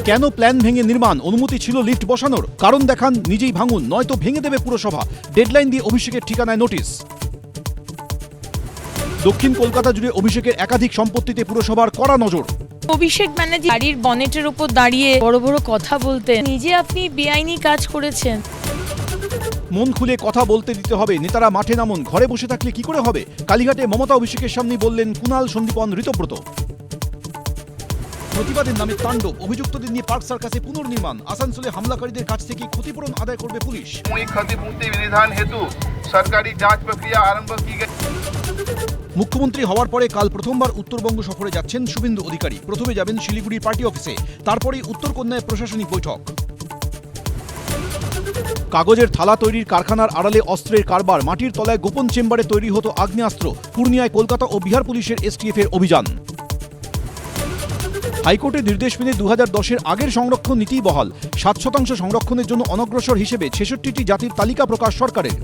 কেন প্ল্যান ভেঙে নির্মাণ? অনুমতি ছিল লিফট বসানোর, কারণ দেখান নিজেই ভাঙুন, নয়তো ভেঙে দেবে পুরসভা। ডেডলাইন দিয়ে অভিষেকের ঠিকানায় নোটিশ। দক্ষিণ কলকাতা জুড়ে অভিষেকের একাধিক সম্পত্তিতে পুরসভার কড়া নজর। অভিষেক ব্যানার্জি গাড়ির বনেটের উপর দাঁড়িয়ে বড় বড় কথা বলতেন, নিজে আপনি বেআইনি কাজ করেছেন। মন খুলে কথা বলতে দিতে হবে, নেতারা মাঠে নামুন, ঘরে বসে থাকলে কি করে হবে? কালীঘাটে মমতা অভিষেকের সামনে বললেন কুণাল, সন্দীপন, ঋতব্রত। প্রতিবাদের নামে তাণ্ডব, অভিযুক্তদের নিয়ে পার্ক সার্কাসে পুনর্নির্মাণ। আসানসোলে হামলাকারীদের কাছ থেকে ক্ষতিপূরণ আদায় করবে পুলিশ। क्षतिपूर्ति विनिधान हेतु सरकारी जांच प्रक्रिया आरंभ की गई। মুখ্যমন্ত্রী হওয়ার পরে কাল প্রথমবার উত্তরবঙ্গ সফরে যাচ্ছেন শুভেন্দু অধিকারী। প্রথমে যাবেন শিলিগুড়ির পার্টি অফিসে, তারপরেই উত্তরকন্যায় প্রশাসনিক বৈঠক। কাগজের থালা তৈরির কারখানার আড়ালে অস্ত্রের কারবার, মাটির তলায় গোপন চেম্বারে তৈরি হতো আগ্নেয়াস্ত্র। পূর্ণিয়ায় কলকাতা ও বিহার পুলিশের এসটিএফের অভিযান। হাইকোর্টের নির্দেশ মেনে 2010-এর আগের সংরক্ষণ নীতিই বহাল। 7% সংরক্ষণের জন্য অনগ্রসর হিসেবে 66টি জাতির তালিকা প্রকাশ সরকারের।